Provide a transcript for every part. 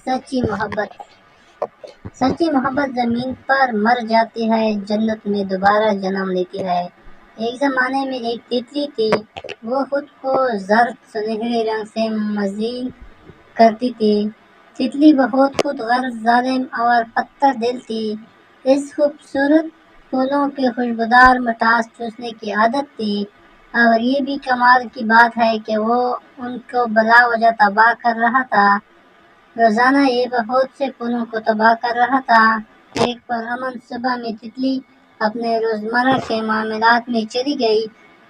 سچی محبت زمین پر مر جاتی ہے، جنت میں دوبارہ جنم لیتی ہے۔ ایک زمانے میں ایک تتلی تھی، وہ خود کو زرد سنہرے رنگ سے مزین کرتی تھی۔ تتلی بہت خود غرض، ظالم اور پتھر دل تھی۔ اس خوبصورت پھولوں کے خوشبودار مٹاس چوسنے کی عادت تھی، اور یہ بھی کمال کی بات ہے کہ وہ ان کو بلا وجہ تباہ کر رہا تھا۔ روزانہ یہ بہت سے پھولوں کو تباہ کر رہا تھا۔ ایک پرامن صبح میں تتلی اپنے روزمرہ کے معاملات میں چلی گئی،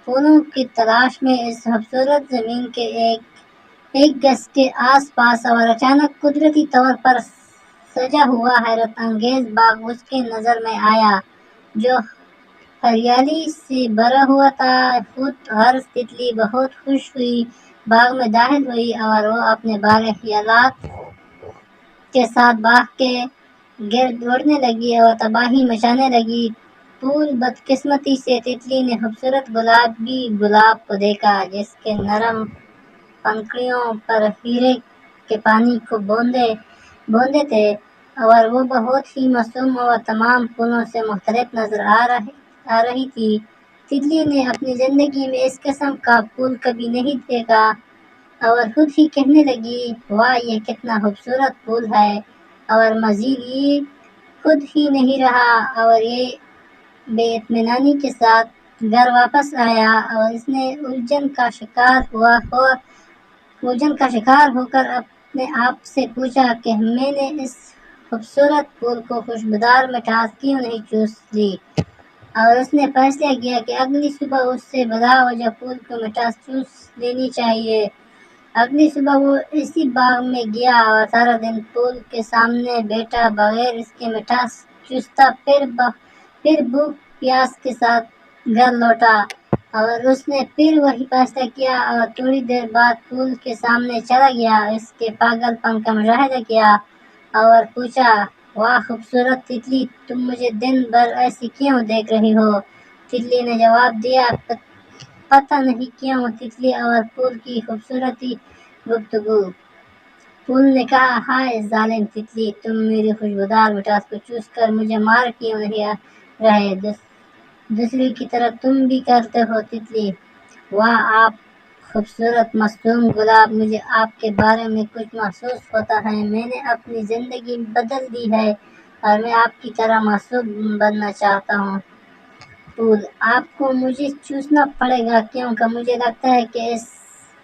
پھولوں کی تلاش میں اس خوبصورت زمین کے ایک گز کے آس پاس، اور اچانک قدرتی طور پر سجا ہوا حیرت انگیز باغ اس کے نظر میں آیا، جو ہریالی سے بھرا ہوا تھا۔ خود غرض تتلی بہت خوش ہوئی، باغ میں داخل ہوئی، اور وہ اپنے بارے خیالات کے ساتھ باغ کے گرد اڑنے لگی اور تباہی مچانے لگی۔ پھول بدقسمتی سے تتلی نے خوبصورت گلابی گلاب کو دیکھا، جس کے نرم پنکھڑیوں پر ہیرے کے پانی کو بوندے تھے، اور وہ بہت ہی معصوم اور تمام پھولوں سے مختلف نظر آ رہی تھی۔ تتلی نے اپنی زندگی میں اس قسم کا پھول کبھی نہیں دیکھا، اور خود ہی کہنے لگی، واہ، یہ کتنا خوبصورت پھول ہے۔ اور مزید یہ خود ہی نہیں رہا، اور یہ بے اطمینانی کے ساتھ گھر واپس آیا، اور اس نے الجھن کا شکار ہو کر اپنے آپ سے پوچھا کہ میں نے اس خوبصورت پھول کو خوشبودار مٹھاس کیوں نہیں چوس لی؟ اور اس نے فیصلہ کیا کہ اگلی صبح اس سے بلا وجہ پھول کو مٹھاس چوس لینی چاہیے۔ اگلی صبح وہ اسی باغ میں گیا اور سارا دن پھول کے سامنے بیٹھا، بغیر اس کے مٹھاس چوستا، پھر بھوک پیاس کے ساتھ گھر لوٹا، اور اس نے پھر وہی فیصلہ کیا، اور تھوڑی دیر بعد پھول کے سامنے چلا گیا، اس کے پاگل پن کا مشاہدہ کیا، اور پوچھا، واہ خوبصورت تتلی، تم مجھے دن بھر ایسی کیوں دیکھ رہی ہو؟ تتلی نے جواب دیا، پتہ نہیں کیوں۔ تتلی اور پھول کی خوبصورتی گفتگو۔ پھول نے کہا، ہائے ظالم تتلی، تم میری خوشبودار مٹھاس کو چوس کر مجھے مار کیوں نہیں رہے؟ دوسری کی طرح تم بھی کرتے ہو تتلی۔ واہ آپ خوبصورت معصوم گلاب، مجھے آپ کے بارے میں کچھ محسوس ہوتا ہے۔ میں نے اپنی زندگی بدل دی ہے، اور میں آپ کی طرح معصوم بننا چاہتا ہوں۔ پھول، آپ کو مجھے چوسنا پڑے گا، کیونکہ مجھے لگتا ہے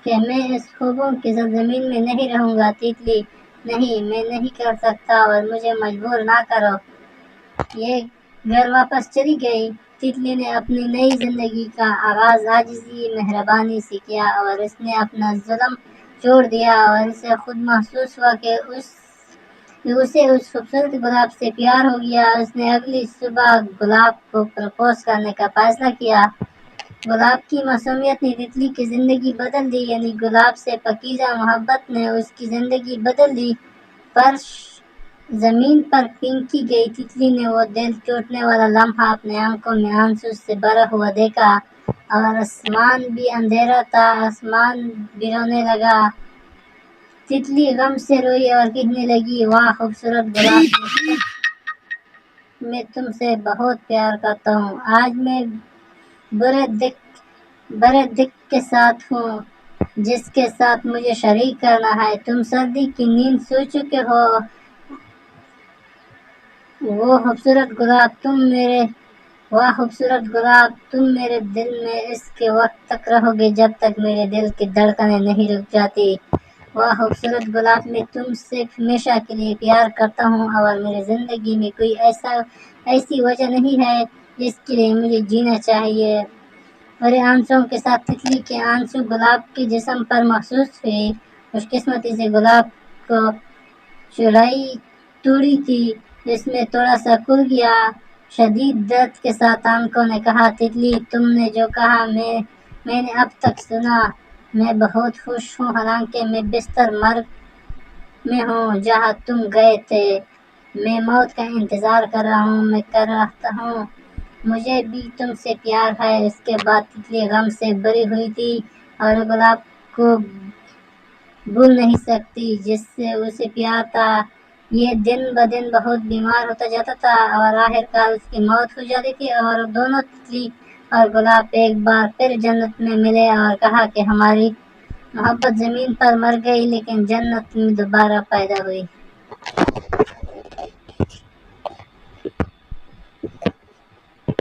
کہ میں اس خوبوں کی سرزمین میں نہیں رہوں گا۔ تتلی، نہیں، میں نہیں کر سکتا، اور مجھے مجبور نہ کرو۔ یہ گھر واپس چلی گئی۔ تتلی نے اپنی نئی زندگی کا آغاز عاجزی، مہربانی سے کیا، اور اس نے اپنا ظلم چھوڑ دیا، اور اسے خود محسوس ہوا کہ اسے اس خوبصورت گلاب سے پیار ہو گیا۔ اس نے اگلی صبح گلاب کو پرپوز کرنے کا فیصلہ کیا۔ گلاب کی معصومیت نے تتلی کی زندگی بدل دی، یعنی گلاب سے پاکیزہ محبت نے اس کی زندگی بدل دی۔ فرش زمین پر پھینکی گئی تتلی نے وہ دل ٹوٹنے والا لمحہ اپنے آنکھوں میں آنسو سے بھرا ہوا دیکھا، اور آسمان بھی اندھیرا تھا، آسمان بھی رونے لگا۔ تتلی غم سے روئی اور کہنے لگی، واہ خوبصورت گلاب، میں تم سے بہت پیار کرتا ہوں۔ آج میں برے دکھ کے ساتھ ہوں، جس کے ساتھ مجھے شریک کرنا ہے۔ تم سردی کی نیند سو چکے ہو، واہ خوبصورت گلاب، تم میرے دل میں اس کے وقت تک رہو گے جب تک میرے دل کی دھڑکنیں نہیں رک جاتی۔ واہ خوبصورت گلاب، میں تم سے ہمیشہ کے لیے پیار کرتا ہوں، اور میری زندگی میں کوئی ایسی وجہ نہیں ہے جس کے لیے مجھے جینا چاہیے۔ بڑے آنسوؤں کے ساتھ تتلی کے آنسو گلاب کے جسم پر محسوس ہوئے۔ خوش قسمتی سے گلاب کو چوڑائی توڑی تھی، جس میں تھوڑا سا کھل گیا۔ شدید درد کے ساتھ آنکھوں نے کہا، تتلی، تم نے جو کہا میں نے اب تک سنا۔ میں بہت خوش ہوں، حالانکہ میں بستر مرگ میں ہوں جہاں تم گئے تھے۔ میں موت کا انتظار کر رہا ہوں۔ مجھے بھی تم سے پیار ہے۔ اس کے بعد تتلی غم سے بھری ہوئی تھی، اور گلاب کو بھول نہیں سکتی جس سے اسے پیار تھا۔ یہ دن بدن بہت بیمار ہوتا جاتا تھا اور آخر کار اس کی موت ہو جاتی تھی، اور دونوں تتلی اور گلاب ایک بار پھر جنت میں ملے اور کہا کہ ہماری محبت زمین پر مر گئی لیکن جنت میں دوبارہ پیدا ہوئی۔